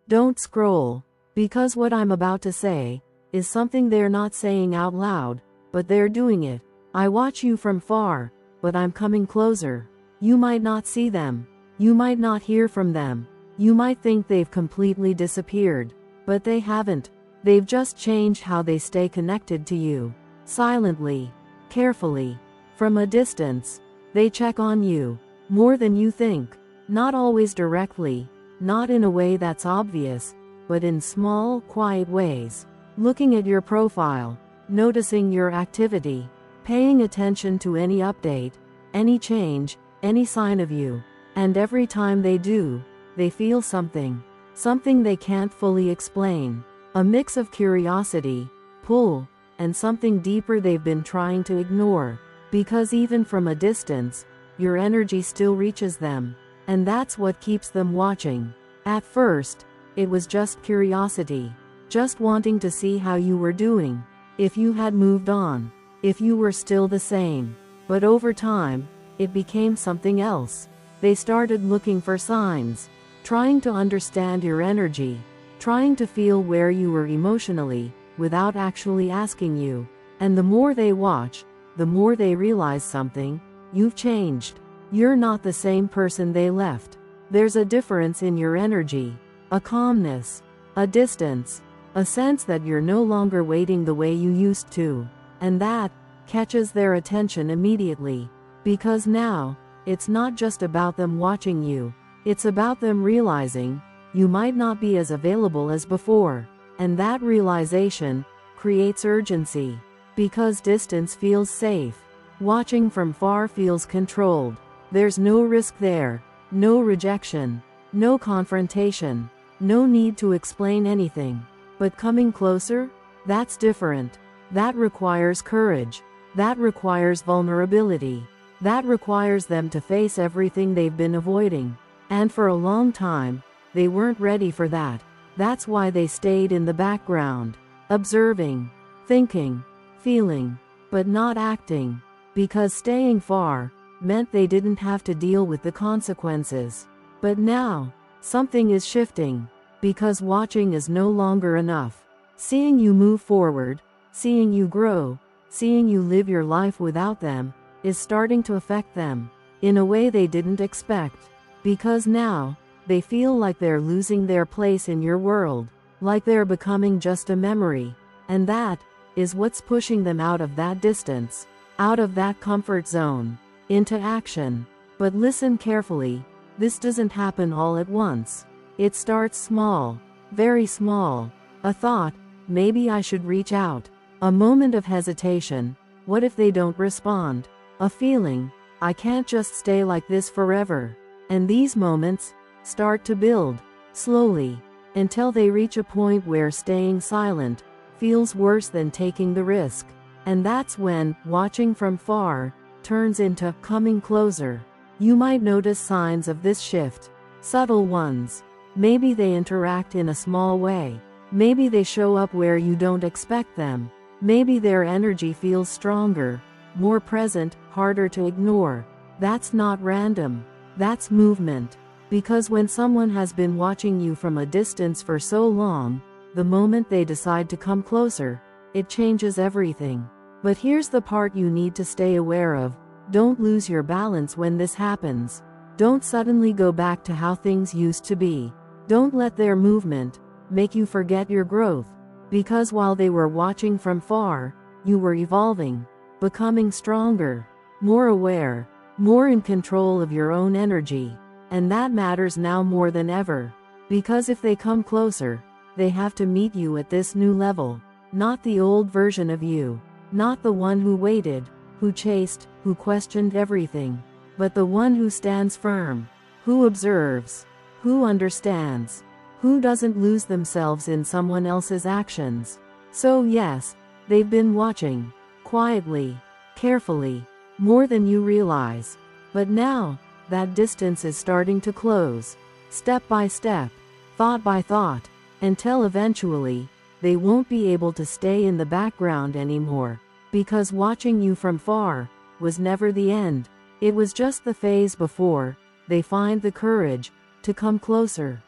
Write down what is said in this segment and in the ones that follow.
Don't scroll. Because what I'm about to say is something they're not saying out loud, but they're doing it. I watch you from far, but I'm coming closer. You might not see them. You might not hear from them. You might think they've completely disappeared, but they haven't. They've just changed how they stay connected to you. Silently, carefully, from a distance. They check on you, more than you think. Not always directly, not in a way that's obvious, but in small, quiet ways. Looking at your profile, noticing your activity, paying attention to any update, any change, any sign of you. And every time they do, they feel something. Something they can't fully explain. A mix of curiosity, pull, and something deeper they've been trying to ignore. Because even from a distance, your energy still reaches them. And that's what keeps them watching. At first, it was just curiosity. Just wanting to see how you were doing. If you had moved on. If you were still the same. But over time, it became something else. They started looking for signs. Trying to understand your energy. Trying to feel where you were emotionally, without actually asking you. And the more they watch, the more they realize something. You've changed. You're not the same person they left. There's a difference in your energy. A calmness. A distance. A sense that you're no longer waiting the way you used to. And that catches their attention immediately. Because now, it's not just about them watching you. It's about them realizing you might not be as available as before. And that realization creates urgency. Because distance feels safe. Watching from far feels controlled. There's no risk there. No rejection. No confrontation. No need to explain anything. But coming closer? That's different. That requires courage. That requires vulnerability. That requires them to face everything they've been avoiding. And for a long time, they weren't ready for that. That's why they stayed in the background. Observing. Thinking. Feeling. But not acting. Because staying far meant they didn't have to deal with the consequences. But now, something is shifting. Because watching is no longer enough. Seeing you move forward, seeing you grow, seeing you live your life without them, is starting to affect them in a way they didn't expect. Because now, they feel like they're losing their place in your world, like they're becoming just a memory. And that is what's pushing them out of that distance, out of that comfort zone, into action. But listen carefully, this doesn't happen all at once. It starts small, very small. A thought, maybe I should reach out. A moment of hesitation, what if they don't respond? A feeling, I can't just stay like this forever. And these moments start to build, slowly, until they reach a point where staying silent feels worse than taking the risk. And that's when watching from far turns into coming closer. You might notice signs of this shift, subtle ones. Maybe they interact in a small way. Maybe they show up where you don't expect them. Maybe their energy feels stronger, more present, harder to ignore. That's not random. That's movement. Because when someone has been watching you from a distance for so long, the moment they decide to come closer, it changes everything. But here's the part you need to stay aware of. Don't lose your balance when this happens. Don't suddenly go back to how things used to be. Don't let their movement make you forget your growth. Because while they were watching from far, you were evolving, becoming stronger, more aware, more in control of your own energy. And that matters now more than ever. Because if they come closer, they have to meet you at this new level. Not the old version of you. Not the one who waited, who chased, who questioned everything. But the one who stands firm, who observes, who understands, who doesn't lose themselves in someone else's actions. So yes, they've been watching, quietly, carefully, more than you realize. But now, that distance is starting to close, step by step, thought by thought, until eventually, they won't be able to stay in the background anymore. Because watching you from far was never the end. It was just the phase before they find the courage to come closer.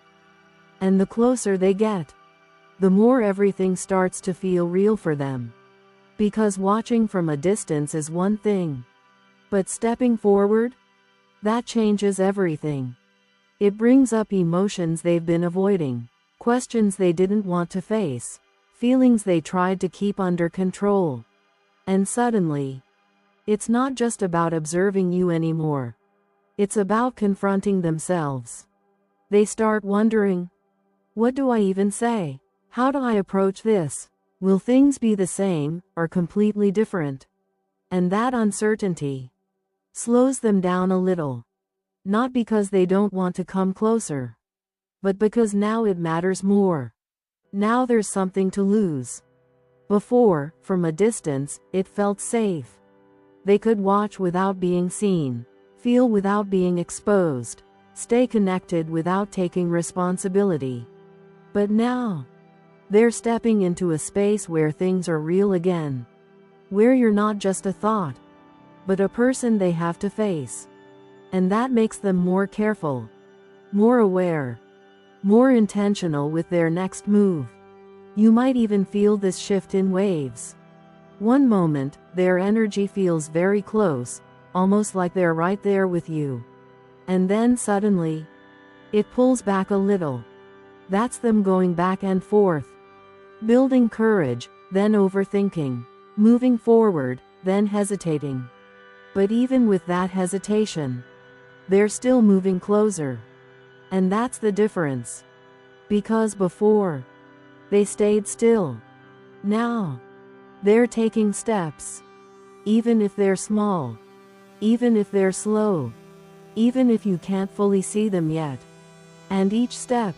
And the closer they get, the more everything starts to feel real for them. Because watching from a distance is one thing, but stepping forward, that changes everything. It brings up emotions they've been avoiding, questions they didn't want to face, feelings they tried to keep under control. And suddenly, it's not just about observing you anymore. It's about confronting themselves. They start wondering, what do I even say? How do I approach this? Will things be the same, or completely different? And that uncertainty slows them down a little. Not because they don't want to come closer, but because now it matters more. Now there's something to lose. Before, from a distance, it felt safe. They could watch without being seen, feel without being exposed, stay connected without taking responsibility. But now, they're stepping into a space where things are real again. Where you're not just a thought, but a person they have to face. And that makes them more careful, more aware, more intentional with their next move. You might even feel this shift in waves. One moment, their energy feels very close, almost like they're right there with you. And then suddenly, it pulls back a little. That's them going back and forth. Building courage, then overthinking. Moving forward, then hesitating. But even with that hesitation, they're still moving closer. And that's the difference. Because before, they stayed still. Now, they're taking steps. Even if they're small. Even if they're slow. Even if you can't fully see them yet. And each step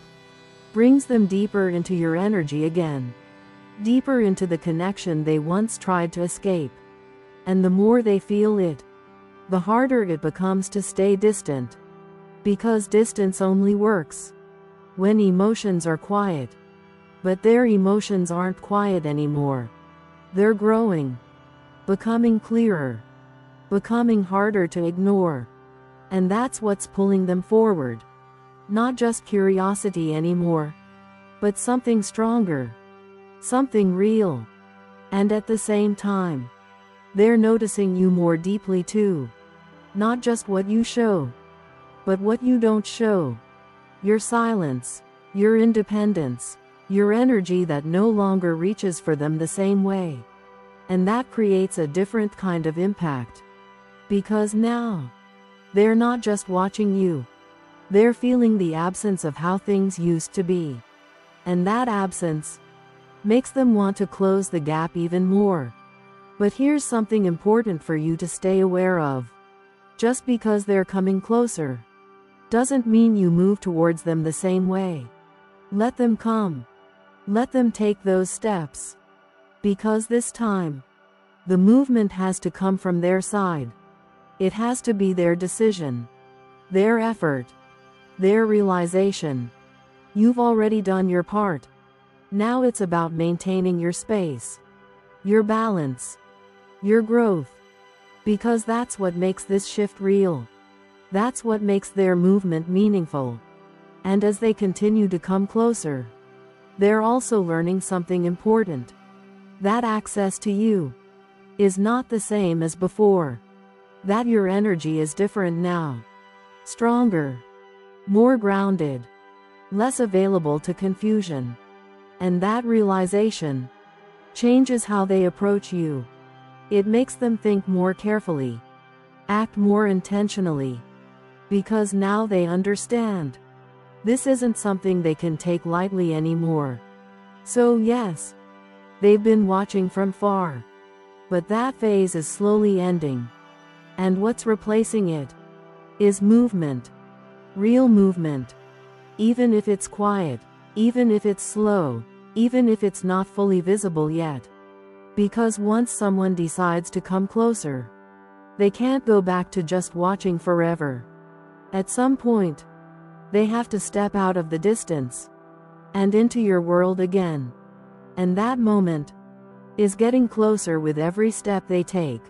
brings them deeper into your energy again. Deeper into the connection they once tried to escape. And the more they feel it, the harder it becomes to stay distant. Because distance only works when emotions are quiet. But their emotions aren't quiet anymore. They're growing, becoming clearer, becoming harder to ignore. And that's what's pulling them forward. Not just curiosity anymore, but something stronger, something real. And at the same time, they're noticing you more deeply too. Not just what you show, but what you don't show. Your silence, your independence, your energy that no longer reaches for them the same way. And that creates a different kind of impact. Because now, they're not just watching you. They're feeling the absence of how things used to be. And that absence makes them want to close the gap even more. But here's something important for you to stay aware of. Just because they're coming closer doesn't mean you move towards them the same way. Let them come. Let them take those steps. Because this time, the movement has to come from their side. It has to be their decision, their effort, their realization. You've already done your part. Now it's about maintaining your space, your balance, your growth. Because that's what makes this shift real. That's what makes their movement meaningful. And as they continue to come closer, they're also learning something important. That access to you is not the same as before. That your energy is different now. Stronger, more grounded, less available to confusion. And that realization changes how they approach you. It makes them think more carefully, act more intentionally. Because now they understand. This isn't something they can take lightly anymore. So yes, they've been watching from far. But that phase is slowly ending. And what's replacing it is movement. Real movement. Even if it's quiet, even if it's slow, even if it's not fully visible yet. Because once someone decides to come closer, they can't go back to just watching forever. At some point, they have to step out of the distance and into your world again. And that moment is getting closer with every step they take.